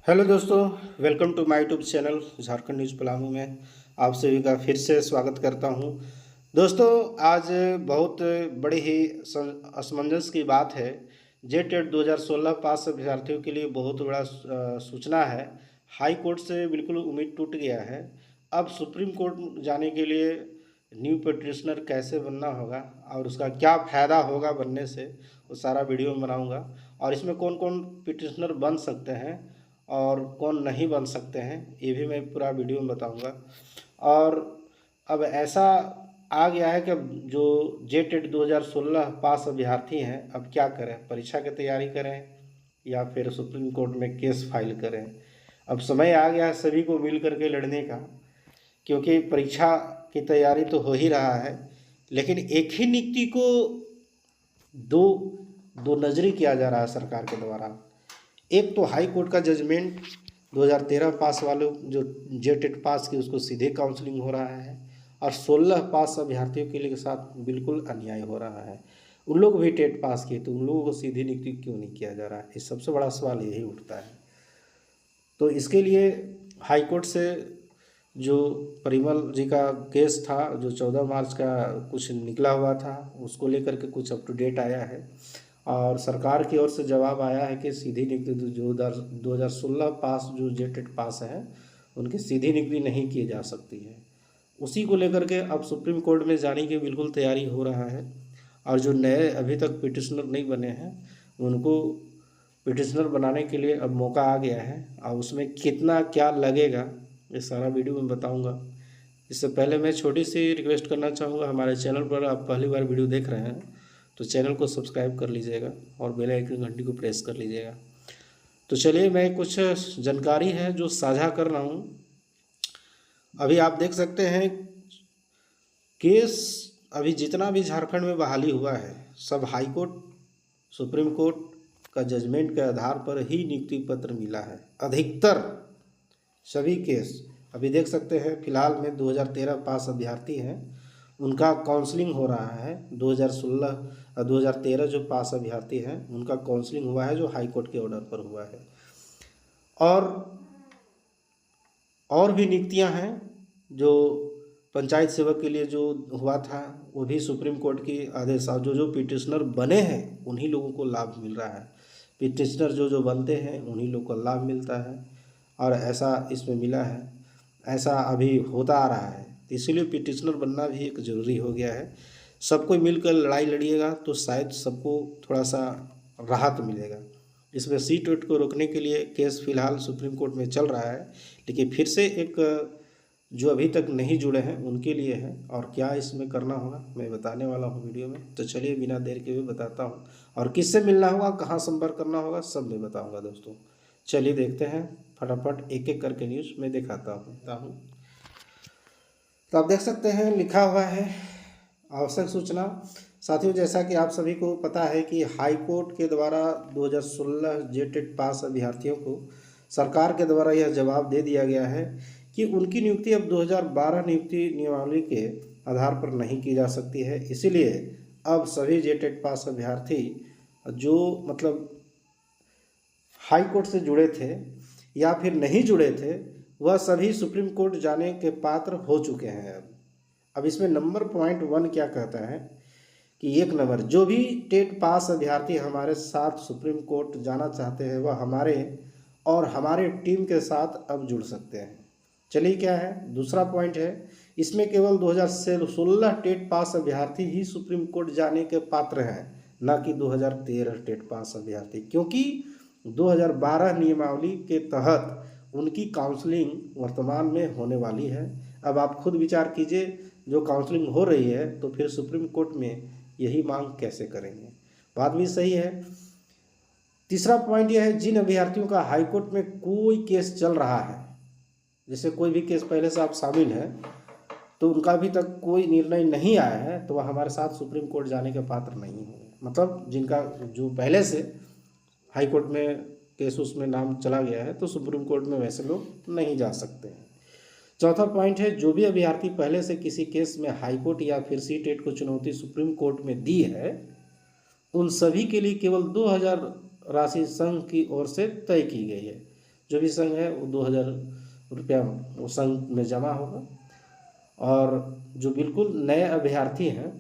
Hello दोस्तों, welcome to my YouTube channel Jharkhand news Palamu में आप सभी का फिर से स्वागत करता हूं। दोस्तों, आज बहुत बड़ी ही असमंजस की बात है। जेटेट 2016 पास अभ्यर्थियों के लिए बहुत बड़ा सूचना है। हाई कोर्ट से बिल्कुल उम्मीद टूट गया है। अब सुप्रीम कोर्ट जाने के लिए न्यू पिटिशनर कैसे बनना होगा और उसका क्या फ़ायदा होगा बनने से, वो सारा वीडियो में बनाऊंगा। और इसमें कौन कौन पिटिशनर बन सकते हैं और कौन नहीं बन सकते हैं, ये भी मैं पूरा वीडियो में बताऊंगा। और अब ऐसा आ गया है कि अब जो जेटेट 2016 पास अभ्यर्थी हैं, अब क्या करें? परीक्षा की तैयारी करें या फिर सुप्रीम कोर्ट में केस फाइल करें? अब समय आ गया है सभी को मिल करके लड़ने का, क्योंकि परीक्षा की तैयारी तो हो ही रहा है, लेकिन एक ही नियुक्ति को दो दो नजरी किया जा रहा है सरकार के द्वारा। एक तो हाई कोर्ट का जजमेंट 2013 पास वालों जो जेटेट पास की उसको सीधे काउंसलिंग हो रहा है, और 16 पास अभ्यर्थियों के लिए साथ बिल्कुल अन्याय हो रहा है। उन लोग भी टेट पास किए तो उन लोगों को सीधी नियुक्ति क्यों नहीं किया जा रहा है? इस सबसे बड़ा सवाल यही उठता है। तो इसके लिए हाई कोर्ट से जो परिमल जी का केस था, जो 14 मार्च का कुछ निकला हुआ था, उसको लेकर के कुछ अप टू डेट आया है। और सरकार की ओर से जवाब आया है कि सीधी नियुक्ति जो 2016 पास जो जेटेट पास है उनकी सीधी नियुक्ति नहीं की जा सकती है। उसी को लेकर के अब सुप्रीम कोर्ट में जाने की बिल्कुल तैयारी हो रहा है। और जो नए अभी तक पिटिशनर नहीं बने हैं उनको पिटिशनर बनाने के लिए अब मौका आ गया है। और उसमें कितना क्या लगेगा ये सारा वीडियो में बताऊंगा। इससे पहले मैं छोटी सी रिक्वेस्ट करना चाहूँगा, हमारे चैनल पर आप पहली बार वीडियो देख रहे हैं तो चैनल को सब्सक्राइब कर लीजिएगा और बेल आइकन घंटी को प्रेस कर लीजिएगा। तो चलिए, मैं कुछ जानकारी है जो साझा कर रहा हूँ। अभी आप देख सकते हैं केस अभी जितना भी झारखंड में बहाली हुआ है सब हाई कोर्ट, सुप्रीम कोर्ट का जजमेंट के आधार पर ही नियुक्ति पत्र मिला है। अधिकतर सभी केस अभी देख सकते हैं। फिलहाल में 2013 पास अभ्यर्थी हैं, उनका काउंसलिंग हो रहा है। 2016 2013 जो पास अभ्यर्थी हैं उनका काउंसलिंग हुआ है, जो हाई कोर्ट के ऑर्डर पर हुआ है। और भी नियुक्तियां हैं जो पंचायत सेवक के लिए जो हुआ था, वो भी सुप्रीम कोर्ट की आदेश। और जो पिटिशनर बने हैं उन्हीं लोगों को लाभ मिल रहा है। पिटिशनर जो बनते हैं उन्हीं लोगों को लाभ मिलता है, और ऐसा इसमें मिला है, ऐसा अभी होता आ रहा है। तो इसीलिए पिटिशनर बनना भी एक ज़रूरी हो गया है। सबको मिलकर लड़ाई लड़िएगा तो शायद सबको थोड़ा सा राहत मिलेगा। इसमें सीट वेट को रोकने के लिए केस फिलहाल सुप्रीम कोर्ट में चल रहा है, लेकिन फिर से एक जो अभी तक नहीं जुड़े हैं उनके लिए है। और क्या इसमें करना होगा मैं बताने वाला हूँ वीडियो में। तो चलिए, बिना देर के भी बताता हूँ, और किससे मिलना होगा, कहाँ संपर्क करना होगा, सब मैं बताऊँगा दोस्तों। चलिए देखते हैं, फटाफट एक एक करके न्यूज़ मैं दिखाता हूँ। तो आप देख सकते हैं लिखा हुआ है आवश्यक सूचना। साथियों, जैसा कि आप सभी को पता है कि हाई कोर्ट के द्वारा 2016 जेटेट पास अभ्यर्थियों को सरकार के द्वारा यह जवाब दे दिया गया है कि उनकी नियुक्ति अब 2012 नियुक्ति नियमावली के आधार पर नहीं की जा सकती है। इसीलिए अब सभी जेटेट पास अभ्यर्थी जो मतलब हाई कोर्ट से जुड़े थे या फिर नहीं जुड़े थे, वह सभी सुप्रीम कोर्ट जाने के पात्र हो चुके हैं। अब इसमें नंबर पॉइंट 1 क्या कहता है कि 1 नंबर, जो भी टेट पास अभ्यर्थी हमारे साथ सुप्रीम कोर्ट जाना चाहते हैं वह हमारे और हमारे टीम के साथ अब जुड़ सकते हैं। चलिए, क्या है दूसरा पॉइंट है, इसमें केवल 2016 टेट पास अभ्यर्थी ही सुप्रीम कोर्ट जाने के पात्र हैं, न कि 2013 टेट पास अभ्यर्थी, क्योंकि 2012 नियमावली के तहत उनकी काउंसलिंग वर्तमान में होने वाली है। अब आप खुद विचार कीजिए, जो काउंसलिंग हो रही है तो फिर सुप्रीम कोर्ट में यही मांग कैसे करेंगे? बात भी सही है। तीसरा पॉइंट यह है, जिन अभ्यर्थियों का हाई कोर्ट में कोई केस चल रहा है, जैसे कोई भी केस पहले से आप शामिल हैं तो उनका अभी तक कोई निर्णय नहीं आया है, तो वह हमारे साथ सुप्रीम कोर्ट जाने के पात्र नहीं होंगे। मतलब जिनका जो पहले से हाई कोर्ट में केस उसमें नाम चला गया है तो सुप्रीम कोर्ट में वैसे लोग नहीं जा सकते हैं। चौथा पॉइंट है, जो भी अभ्यर्थी पहले से किसी केस में हाई कोर्ट या फिर सीटेट को चुनौती सुप्रीम कोर्ट में दी है, उन सभी के लिए केवल 2000 राशि संघ की ओर से तय की गई है। जो भी संघ है वो 2000 रुपया वो संघ में जमा होगा। और जो बिल्कुल नए अभ्यर्थी हैं,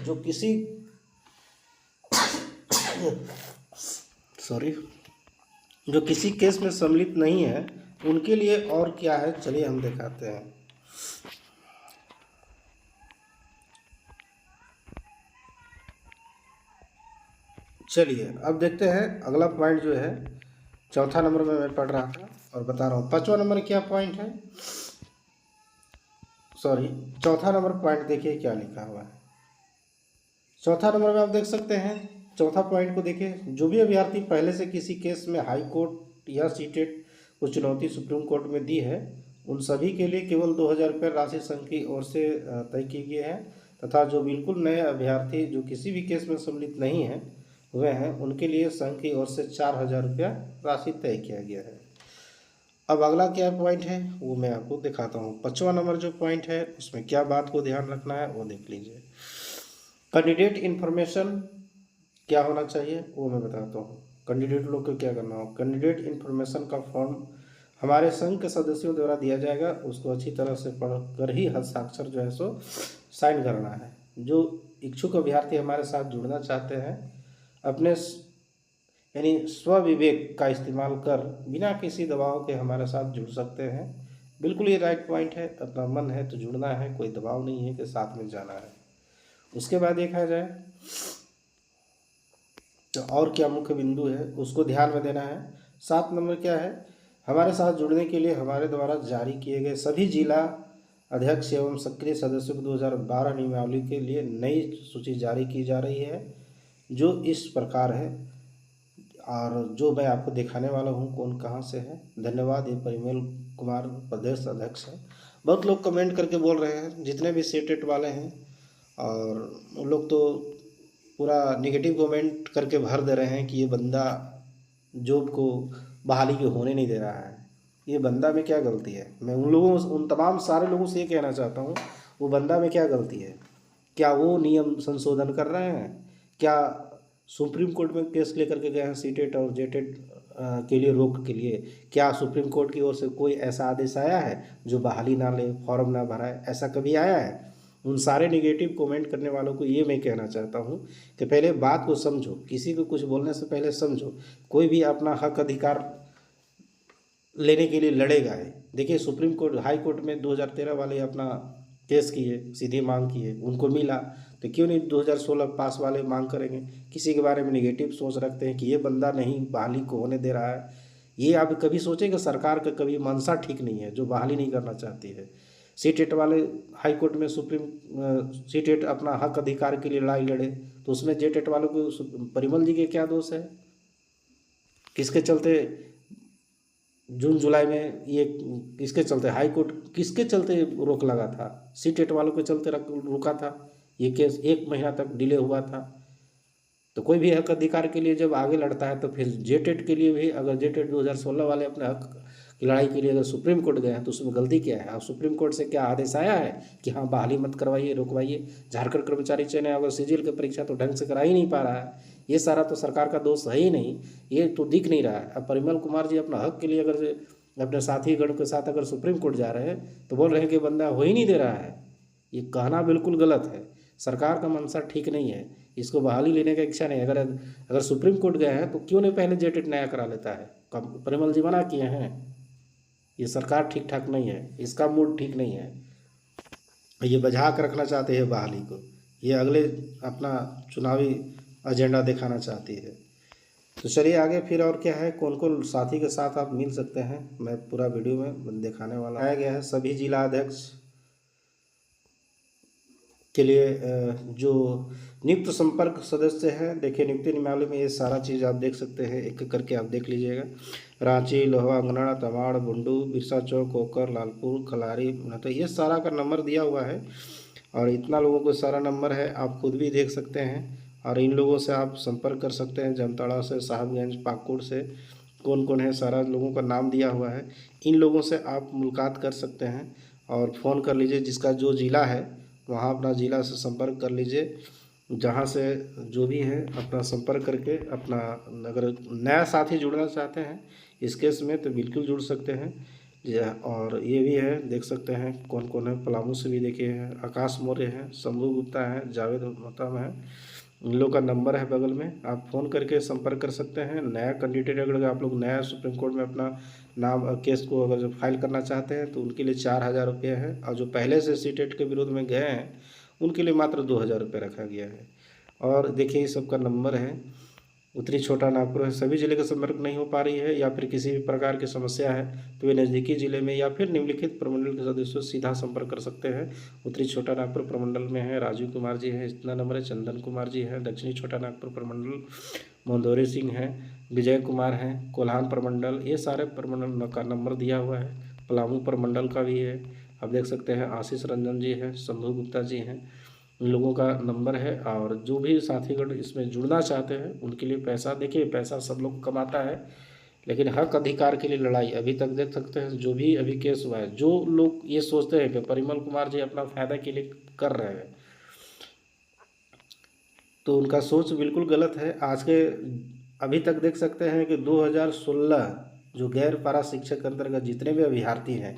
जो किसी जो किसी केस में सम्मिलित नहीं है, उनके लिए और क्या है, चलिए हम दिखाते हैं। चलिए अब देखते हैं अगला पॉइंट जो है, चौथा नंबर में मैं पढ़ रहा था और बता रहा हूँ। पांचवा नंबर क्या पॉइंट है, सॉरी चौथा नंबर पॉइंट देखिए क्या लिखा हुआ है। चौथा नंबर में आप देख सकते हैं, चौथा पॉइंट को देखिए। जो भी अभ्यर्थी पहले से किसी केस में हाई कोर्ट या सीटेट को चुनौती सुप्रीम कोर्ट में दी है, उन सभी के लिए केवल 2000 रुपये राशि संघ की ओर से तय की गई है, तथा जो बिल्कुल नए अभ्यर्थी जो किसी भी केस में सम्मिलित नहीं है हुए हैं, उनके लिए संघ की ओर से 4000 रुपया राशि तय किया गया है। अब अगला क्या पॉइंट है वो मैं आपको दिखाता हूँ। पांचवा नंबर जो पॉइंट है उसमें क्या बात को ध्यान रखना है वो देख लीजिए। कैंडिडेट इन्फॉर्मेशन क्या होना चाहिए वो मैं बताता हूँ। कैंडिडेट लोग को क्या करना हो, कैंडिडेट इन्फॉर्मेशन का फॉर्म हमारे संघ के सदस्यों द्वारा दिया जाएगा, उसको अच्छी तरह से पढ़कर ही हस्ताक्षर जो है सो साइन करना है। जो इच्छुक अभ्यर्थी हमारे साथ जुड़ना चाहते हैं, अपने यानी स्वविवेक का इस्तेमाल कर बिना किसी दबाव के हमारे साथ जुड़ सकते हैं। बिल्कुल ये राइट पॉइंट है, अपना मन है तो जुड़ना है, कोई दबाव नहीं है कि साथ में जाना है। उसके बाद देखा जाए तो और क्या मुख्य बिंदु है उसको ध्यान में देना है। 7 नंबर क्या है, हमारे साथ जुड़ने के लिए हमारे द्वारा जारी किए गए सभी जिला अध्यक्ष एवं सक्रिय सदस्यों को 2012 नियमावली के लिए नई सूची जारी की जा रही है, जो इस प्रकार है, और जो मैं आपको दिखाने वाला हूँ कौन कहाँ से है। धन्यवाद। ये परिमल कुमार प्रदेश अध्यक्ष है। बहुत लोग कमेंट करके बोल रहे हैं, जितने भी सीटेट वाले हैं, और उन लोग तो पूरा निगेटिव कमेंट करके भर दे रहे हैं कि ये बंदा जॉब को बहाली के होने नहीं दे रहा है। ये बंदा में क्या गलती है? मैं उन तमाम सारे लोगों से ये कहना चाहता हूँ, वो बंदा में क्या गलती है? क्या वो नियम संशोधन कर रहे हैं? क्या सुप्रीम कोर्ट में केस लेकर के गए हैं सीटेट और जेटेट के लिए रोक के लिए? क्या सुप्रीम कोर्ट की ओर से कोई ऐसा आदेश आया है जो बहाली ना ले, फॉर्म ना भराए? ऐसा कभी आया है? उन सारे निगेटिव कमेंट करने वालों को ये मैं कहना चाहता हूँ कि पहले बात को समझो, किसी को कुछ बोलने से पहले समझो। कोई भी अपना हक अधिकार लेने के लिए लड़ेगा है। देखिए सुप्रीम कोर्ट, हाई कोर्ट में 2013 वाले अपना केस किए, सीधी मांग किए, उनको मिला, तो क्यों नहीं 2016 पास वाले मांग करेंगे? किसी के बारे में निगेटिव सोच रखते हैं कि ये बंदा नहीं बहाली को होने दे रहा है। ये आप कभी सोचें कि सरकार का कभी मंशा ठीक नहीं है जो बहाली नहीं करना चाहती है। सीटेट वाले हाई कोर्ट में सीटेट अपना हक अधिकार के लिए लड़ाई लड़े, तो उसमें जेटेट वालों को परिमल जी के क्या दोष है? किसके चलते जून जुलाई में ये, किसके चलते हाई कोर्ट किसके चलते रोक लगा था? सीटेट वालों के चलते रुका था ये केस, 1 महीना तक डिले हुआ था। तो कोई भी हक अधिकार के लिए जब आगे लड़ता है तो फिर जेटेट के लिए भी, अगर जेटेट 2016 वाले अपने हक की लड़ाई के लिए अगर सुप्रीम कोर्ट गए हैं तो उसमें गलती क्या है? अब सुप्रीम कोर्ट से क्या आदेश आया है कि हाँ बहाली मत करवाइए, रुकवाइए? झारखंड कर्मचारी चयन आयोग सीजीएल की परीक्षा तो ढंग से करा ही नहीं पा रहा है। ये सारा तो सरकार का दोष है ही नहीं, ये तो दिख नहीं रहा है। अब परिमल कुमार जी अपना हक के लिए अगर अपने साथी गण के साथ अगर सुप्रीम कोर्ट जा रहे हैं तो बोल रहे हैं कि बंदा हो ही नहीं दे रहा है। ये कहना बिल्कुल गलत है। सरकार का मंशा ठीक नहीं है, इसको बहाली लेने का इच्छा नहीं। अगर सुप्रीम कोर्ट गए हैं तो क्यों नहीं पहले जेटेट नया करा लेता है? परिमल जी मना किए हैं। ये सरकार ठीक ठाक नहीं है, इसका मूड ठीक नहीं है, ये बजा कर रखना चाहते हैं बहाली को। ये अगले अपना चुनावी एजेंडा दिखाना चाहती है। तो चलिए आगे फिर और क्या है, कौन कौन साथी के साथ आप मिल सकते हैं, मैं पूरा वीडियो में दिखाने वाला आया गया है। सभी जिला अध्यक्ष के लिए जो नियुक्त संपर्क सदस्य हैं, देखिए नियुक्ति नियमावली में ये सारा चीज़ आप देख सकते हैं, एक एक करके आप देख लीजिएगा। रांची, लोहा, अंगना, तमाड़, बुंडू, बिरसा चौक, कोकर, लालपुर, खलारी, तो ये सारा का नंबर दिया हुआ है, और इतना लोगों को सारा नंबर है, आप खुद भी देख सकते हैं। और इन लोगों से आप संपर्क कर सकते हैं, जामताड़ा से, साहबगंज, पाकुड़ से कौन कौन है, सारा लोगों का नाम दिया हुआ है। इन लोगों से आप मुलाकात कर सकते हैं और फ़ोन कर लीजिए, जिसका जो ज़िला है वहाँ अपना ज़िला से संपर्क कर लीजिए। जहाँ से जो भी है अपना संपर्क करके अपना, अगर नया साथी जुड़ना चाहते हैं इस केस में तो बिल्कुल जुड़ सकते हैं। और ये भी है, देख सकते हैं कौन कौन है। पलामू से भी देखिए हैं, आकाश मौर्य हैं, शंभू गुप्ता हैं, जावेद महताब हैं। इन लोग का नंबर है बगल में, आप फ़ोन करके संपर्क कर सकते हैं। नया कैंडिडेट अगर आप लोग नया सुप्रीम कोर्ट में अपना नाम केस को अगर फाइल करना चाहते हैं तो उनके लिए 4,000 रुपये है, और जो पहले से सीटेट के विरोध में गए हैं उनके लिए मात्र 2,000 रुपये रखा गया है। और देखिए इस सबका नंबर है। उत्तरी छोटा नागपुर है, सभी जिले का संपर्क नहीं हो पा रही है या फिर किसी भी प्रकार की समस्या है तो वे नज़दीकी जिले में या फिर निम्नलिखित प्रमंडल के सदस्यों से सीधा संपर्क कर सकते हैं। उत्तरी छोटा नागपुर प्रमंडल में है राजीव कुमार जी है, इतना नंबर है। चंदन कुमार जी है। दक्षिणी छोटा नागपुर प्रमंडल मोहदौरी सिंह हैं, विजय कुमार हैं। कोल्हान प्रमंडल, ये सारे प्रमंडल का नंबर दिया हुआ है। पलामू प्रमंडल का भी है, आप देख सकते हैं। आशीष रंजन जी हैं, शंभू गुप्ता जी हैं, इन लोगों का नंबर है। और जो भी साथीगण इसमें जुड़ना चाहते हैं उनके लिए पैसा, देखिए पैसा सब लोग कमाता है, लेकिन हक अधिकार के लिए लड़ाई अभी तक देख सकते हैं। जो भी अभी केस हुआ है, जो लोग ये सोचते हैं कि परिमल कुमार जी अपना फायदा के लिए कर रहे हैं तो उनका सोच बिल्कुल गलत है। आज के अभी तक देख सकते हैं कि 2016 जो गैर पारा शिक्षक के अंतर्गत जितने भी अभ्यर्थी हैं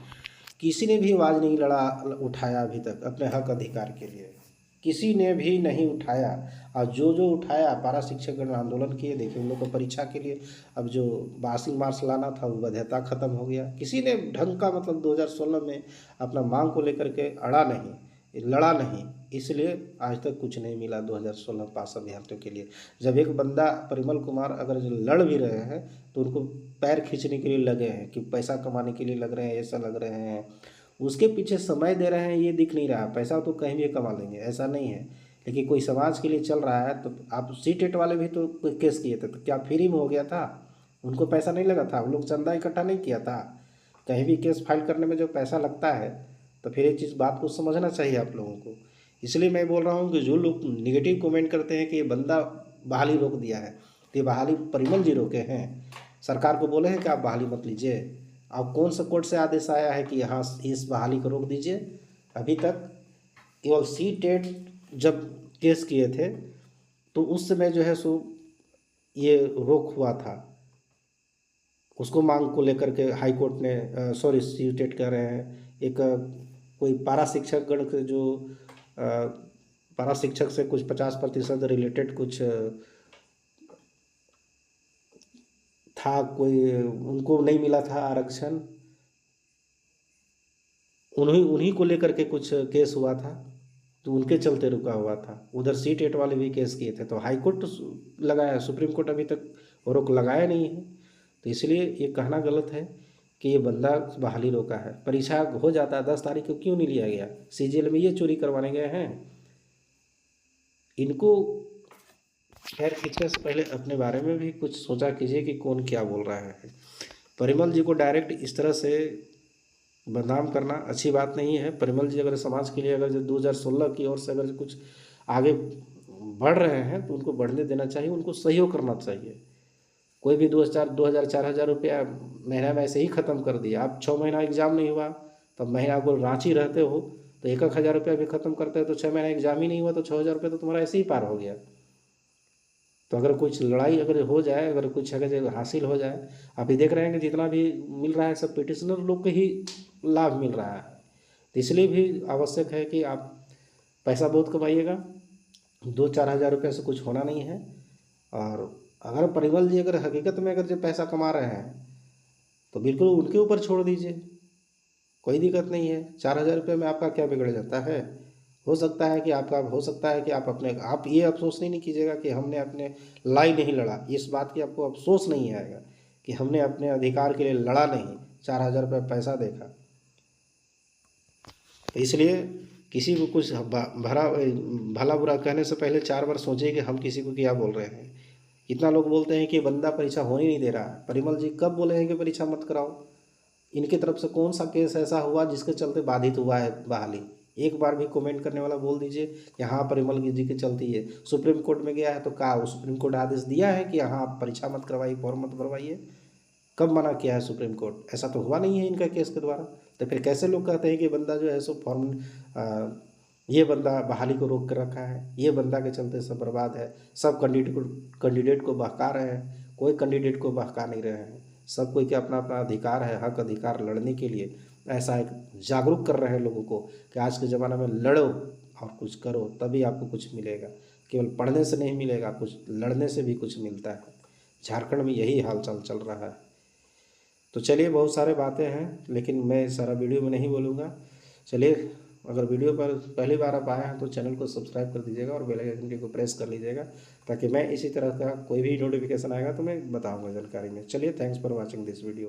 किसी ने भी आवाज़ नहीं उठाया अभी तक अपने हक अधिकार के लिए, किसी ने भी नहीं उठाया। और जो जो उठाया पारा शिक्षकगण आंदोलन किए, देखिए उन लोग को परीक्षा के लिए अब जो पासिंग मार्क्स लाना था वो वैधता खत्म हो गया। किसी ने ढंग का मतलब 2016 में अपना मांग को लेकर के अड़ा नहीं, लड़ा नहीं, इसलिए आज तक कुछ नहीं मिला 2016 पास अभ्यर्थियों के लिए। जब एक बंदा परिमल कुमार अगर जो लड़ भी रहे हैं तो उनको पैर खींचने के लिए लगे हैं कि पैसा कमाने के लिए लग रहे हैं, ऐसा लग रहे हैं, उसके पीछे समय दे रहे हैं, ये दिख नहीं रहा। पैसा तो कहीं भी कमा लेंगे, ऐसा नहीं है, लेकिन कोई समाज के लिए चल रहा है। तो आप सीटेट वाले भी तो केस किए थे तो क्या फ्री में हो गया था? उनको पैसा नहीं लगा था, उन लोग चंदा इकट्ठा नहीं किया था। कहीं भी केस फाइल करने में जो पैसा लगता है तो फिर ये चीज़ बात को समझना चाहिए आप लोगों को। इसलिए मैं बोल रहा हूँ कि जो लोग निगेटिव कमेंट करते हैं कि ये बंदा बहाली रोक दिया है, तो ये बहाली परिमल जी रोके हैं। सरकार को बोले हैं कि आप बहाली मत लीजिए। अब कौन सा कोर्ट से आदेश आया है कि यहाँ इस बहाली को रोक दीजिए? अभी तक केवल सीटेट जब केस किए थे तो उस समय जो है सो ये रोक हुआ था, उसको मांग को लेकर के हाई कोर्ट ने सॉरी सीटेट कह रहे हैं, एक कोई पारा शिक्षक गण के जो पारा शिक्षक से कुछ 50% रिलेटेड कुछ था, कोई उनको नहीं मिला था आरक्षण, उन्हीं को लेकर के कुछ केस हुआ था तो उनके चलते रुका हुआ था। उधर सीटेट वाले भी केस किए थे तो हाई कोर्ट लगाया, सुप्रीम कोर्ट अभी तक रोक लगाया नहीं है। तो इसलिए ये कहना गलत है कि ये बंदा बहाली रोका है। परीक्षा हो जाता है 10 तारीख को, क्यों नहीं लिया गया? सीजीएल में ये चोरी करवाने गए हैं इनको। खैर खींचने से पहले अपने बारे में भी कुछ सोचा कीजिए कि कौन क्या बोल रहा है। परिमल जी को डायरेक्ट इस तरह से बदनाम करना अच्छी बात नहीं है। परिमल जी अगर समाज के लिए अगर जो 2016 की ओर से अगर कुछ आगे बढ़ रहे हैं तो उनको बढ़ने देना चाहिए, उनको सहयोग करना चाहिए। कोई भी 2,000 रुपया महीना में ऐसे ही ख़त्म कर दिया। आप 6 महीना एग्ज़ाम नहीं हुआ तब महीना को रांची रहते हो तो 1,000 रुपया भी ख़त्म करते हो तो 6 महीना एग्ज़ाम ही नहीं हुआ तो 6,000 रुपये तो तुम्हारा ऐसे ही पार हो गया। तो अगर कुछ लड़ाई अगर हो जाए, अगर कुछ अगर हासिल हो जाए, आप ये देख रहे हैं कि जितना भी मिल रहा है सब पिटिशनर लोग को ही लाभ मिल रहा है। तो इसलिए भी आवश्यक है कि आप पैसा बहुत कमाइएगा, 2-4 हज़ार रुपये से कुछ होना नहीं है। और अगर परिमल जी अगर हकीकत में अगर जो पैसा कमा रहे हैं तो बिल्कुल उनके ऊपर छोड़ दीजिए, कोई दिक्कत नहीं है। 4,000 रुपये में आपका क्या बिगड़ जाता है? हो सकता है कि आप अपने आप ये अफसोस नहीं कीजिएगा कि हमने अपने लड़ाई नहीं लड़ा, इस बात की आपको अफसोस नहीं आएगा कि हमने अपने अधिकार के लिए लड़ा नहीं, 4,000 रुपये पैसा देखा। इसलिए किसी को कुछ भला बुरा कहने से पहले 4 बार सोचिए कि हम किसी को क्या बोल रहे हैं। इतना लोग बोलते हैं कि बंदा परीक्षा होने नहीं दे रहा है। परिमल जी कब बोले हैं कि परीक्षा मत कराओ? इनकी तरफ से कौन सा केस ऐसा हुआ जिसके चलते बाधित हुआ है बहाली? एक बार भी कमेंट करने वाला बोल दीजिए कि हाँ परिमल जी के चलती है। सुप्रीम कोर्ट में गया है तो कहा सुप्रीम कोर्ट आदेश दिया है कि हाँ आप परीक्षा मत करवाइए, फॉर्म मत भरवाइए? कब मना किया है सुप्रीम कोर्ट? ऐसा तो हुआ नहीं है इनका केस के द्वारा। तो फिर कैसे लोग कहते हैं कि बंदा जो है सो फॉर्म ये बंदा बहाली को रोक कर रखा है, ये बंदा के चलते सब बर्बाद है, सब कैंडिडेट को बहका रहे हैं, कोई कैंडिडेट को बहका नहीं रहे हैं। सब कोई के अपना अपना अधिकार है, हक अधिकार लड़ने के लिए ऐसा एक जागरूक कर रहे हैं लोगों को कि आज के ज़माने में लड़ो और कुछ करो, तभी आपको कुछ मिलेगा। केवल पढ़ने से नहीं मिलेगा, कुछ लड़ने से भी कुछ मिलता है। झारखंड में यही हाल चाल चल रहा है। तो चलिए, बहुत सारे बातें हैं लेकिन मैं सारा वीडियो में नहीं बोलूँगा। चलिए, अगर वीडियो पर पहली बार आप आए हैं तो चैनल को सब्सक्राइब कर दीजिएगा और बेल आइकन को प्रेस कर लीजिएगा, ताकि मैं इसी तरह का कोई भी नोटिफिकेशन आएगा तो मैं बताऊंगा जानकारी में। चलिए, thanks for watching this video.